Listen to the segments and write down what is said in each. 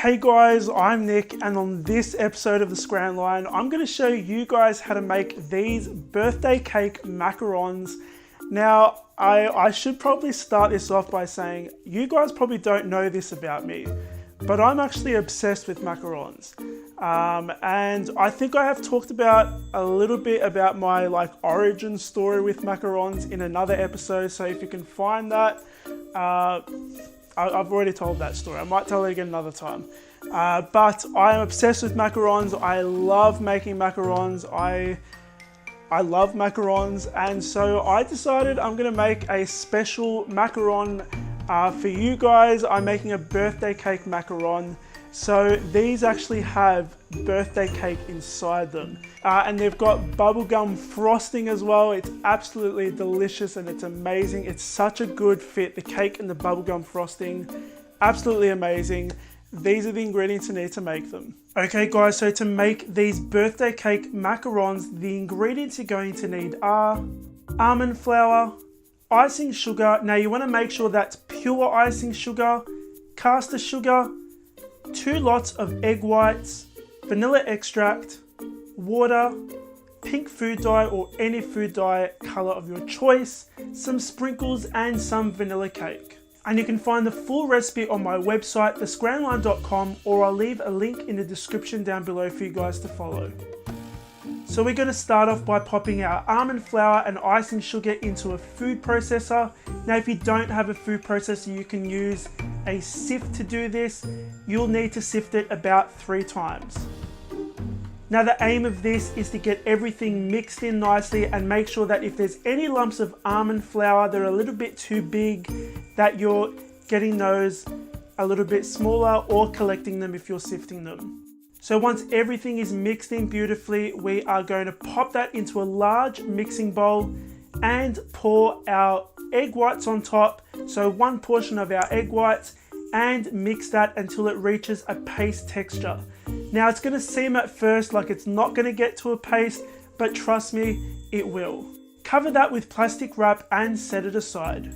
Hey guys, I'm Nick, and on this episode of the Scran Line, I'm going to show you guys how to make these birthday cake macarons. Now, I should probably start this off by saying, you guys probably don't know this about me, but I'm actually obsessed with macarons. And I think I have talked about a little bit about my origin story with macarons in another episode, so if you can find that, I've already told that story. I might tell it again another time. But I am obsessed with macarons. I love making macarons. I love macarons. And so I decided I'm going to make a special macaron for you guys. I'm making a birthday cake macaron. So these actually have birthday cake inside them. And they've got bubblegum frosting as well. It's absolutely delicious and it's amazing. It's such a good fit. The cake and the bubblegum frosting, absolutely amazing. These are the ingredients you need to make them. Okay guys, so to make these birthday cake macarons, the ingredients you're going to need are almond flour, icing sugar. Now you want to make sure that's pure icing sugar, caster sugar, 2 lots of egg whites, vanilla extract, water, pink food dye or any food dye color of your choice, some sprinkles and some vanilla cake. And you can find the full recipe on my website, thescranline.com, or I'll leave a link in the description down below for you guys to follow. So we're going to start off by popping our almond flour and icing sugar into a food processor. Now if you don't have a food processor, you can use a sift to do this. You'll need to sift it about 3 times. Now the aim of this is to get everything mixed in nicely and make sure that if there's any lumps of almond flour that are a little bit too big, that you're getting those a little bit smaller or collecting them if you're sifting them. So once everything is mixed in beautifully, we are going to pop that into a large mixing bowl and pour our egg whites on top. So 1 portion of our egg whites, and mix that until it reaches a paste texture. Now it's going to seem at first like it's not going to get to a paste, but trust me, it will. Cover that with plastic wrap and set it aside.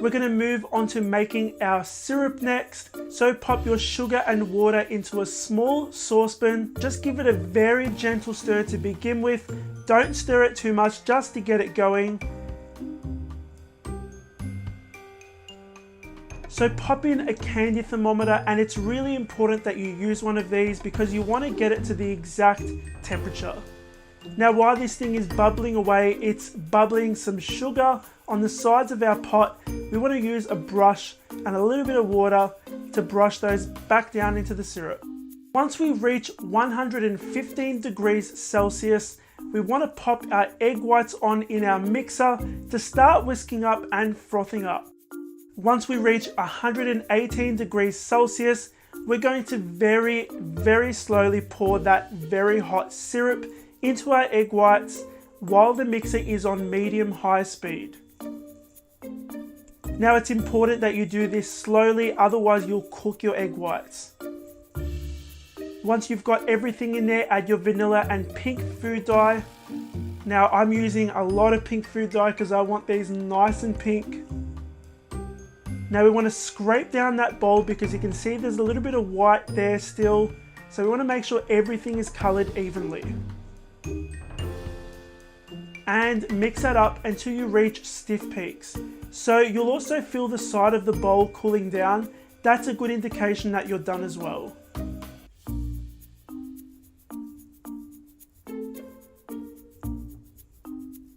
We're going to move on to making our syrup next. So pop your sugar and water into a small saucepan. Just give it a very gentle stir to begin with. Don't stir it too much, just to get it going. So pop in a candy thermometer, and it's really important that you use one of these because you want to get it to the exact temperature. Now while this thing is bubbling away, it's bubbling some sugar on the sides of our pot. We want to use a brush and a little bit of water to brush those back down into the syrup. Once we reach 115 degrees Celsius, we want to pop our egg whites on in our mixer to start whisking up and frothing up. Once we reach 118 degrees Celsius, we're going to very, very slowly pour that very hot syrup into our egg whites while the mixer is on medium-high speed. Now it's important that you do this slowly, otherwise you'll cook your egg whites. Once you've got everything in there, add your vanilla and pink food dye. Now I'm using a lot of pink food dye because I want these nice and pink. Now we want to scrape down that bowl because you can see there's a little bit of white there still. So we want to make sure everything is colored evenly. And mix that up until you reach stiff peaks. So you'll also feel the side of the bowl cooling down. That's a good indication that you're done as well.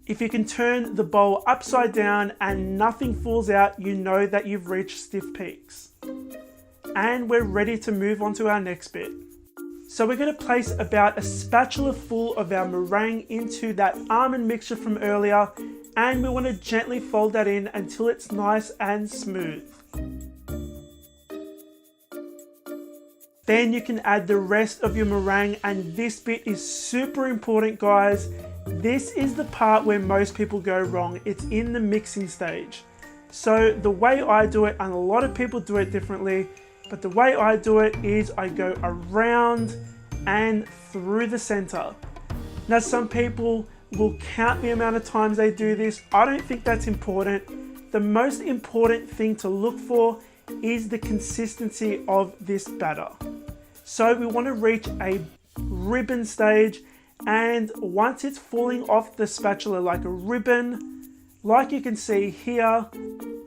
If you can turn the bowl upside down and nothing falls out, you know that you've reached stiff peaks. And we're ready to move on to our next bit. So we're going to place about a spatula full of our meringue into that almond mixture from earlier, and we want to gently fold that in until it's nice and smooth. Then you can add the rest of your meringue, and this bit is super important, guys. This is the part where most people go wrong. It's in the mixing stage. So the way I do it, and a lot of people do it differently, but the way I do it is I go around and through the center. Now some people will count the amount of times they do this. I don't think that's important. The most important thing to look for is the consistency of this batter. So we want to reach a ribbon stage, and once it's falling off the spatula like a ribbon, like you can see here,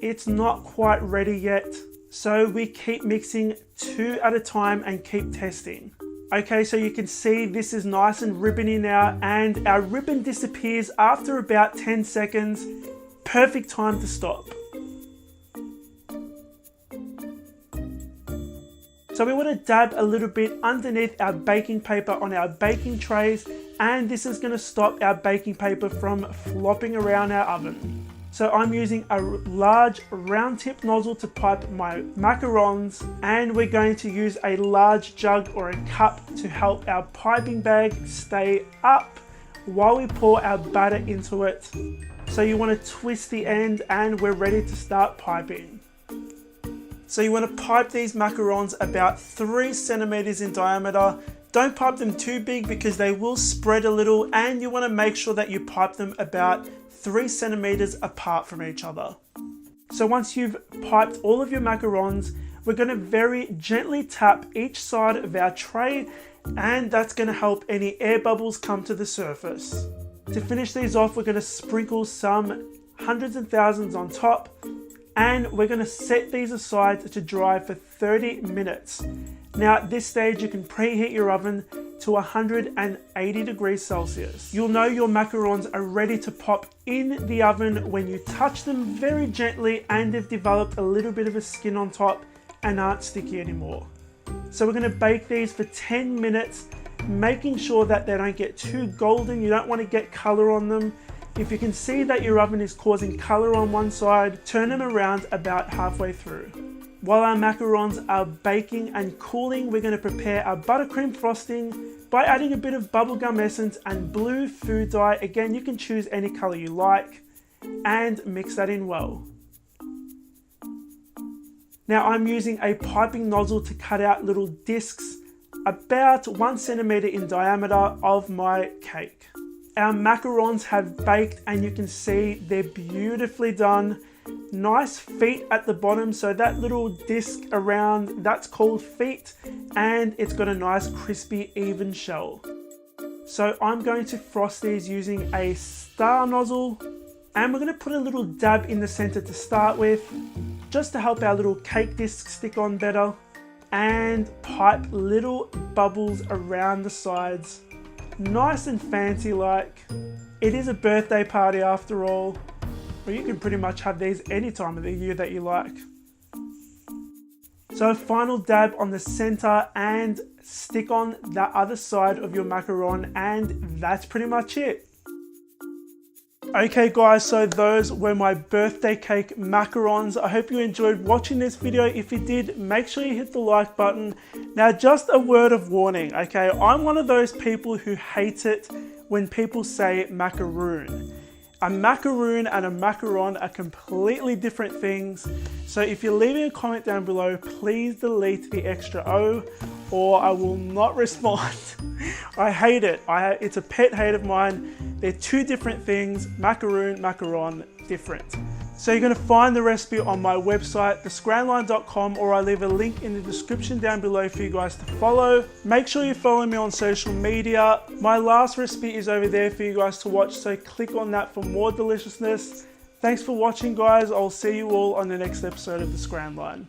it's not quite ready yet. So we keep mixing 2 at a time and keep testing. Okay, so you can see this is nice and ribbony now, and our ribbon disappears after about 10 seconds. Perfect time to stop. So we want to dab a little bit underneath our baking paper on our baking trays, and this is going to stop our baking paper from flopping around our oven. So I'm using a large round tip nozzle to pipe my macarons, and we're going to use a large jug or a cup to help our piping bag stay up while we pour our batter into it. So you want to twist the end, and we're ready to start piping. So you want to pipe these macarons about 3 centimeters in diameter. Don't pipe them too big because they will spread a little, and you want to make sure that you pipe them about 3 centimeters apart from each other. So once you've piped all of your macarons, we're going to very gently tap each side of our tray, and that's going to help any air bubbles come to the surface. To finish these off, we're going to sprinkle some hundreds and thousands on top, and we're going to set these aside to dry for 30 minutes. Now at this stage you can preheat your oven to 180 degrees Celsius. You'll know your macarons are ready to pop in the oven when you touch them very gently and they've developed a little bit of a skin on top and aren't sticky anymore. So we're going to bake these for 10 minutes, making sure that they don't get too golden. You don't want to get color on them. If you can see that your oven is causing color on one side, turn them around about halfway through. While our macarons are baking and cooling, we're going to prepare our buttercream frosting by adding a bit of bubblegum essence and blue food dye. Again, you can choose any color you like, and mix that in well. Now I'm using a piping nozzle to cut out little discs about 1 centimeter in diameter of my cake. Our macarons have baked, and you can see they're beautifully done. Nice feet at the bottom, so that little disc around, that's called feet, and it's got a nice crispy even shell. So I'm going to frost these using a star nozzle, and we're going to put a little dab in the center to start with, just to help our little cake discs stick on better, and pipe little bubbles around the sides. Nice and fancy like. It is a birthday party after all, or you can pretty much have these any time of the year that you like. So a final dab on the center and stick on the other side of your macaron, and that's pretty much it. Okay guys, so those were my birthday cake macarons. I hope you enjoyed watching this video. If you did, make sure you hit the like button. Now just a word of warning, okay? I'm one of those people who hate it when people say macaroon. A macaroon and a macaron are completely different things. So if you're leaving a comment down below, please delete the extra O or I will not respond. I hate it. It's a pet hate of mine. They're two different things. Macaroon, macaron, different. So you're going to find the recipe on my website, thescranline.com, or I leave a link in the description down below for you guys to follow. Make sure you follow me on social media. My last recipe is over there for you guys to watch, so click on that for more deliciousness. Thanks for watching guys. I'll see you all on the next episode of The Scran Line.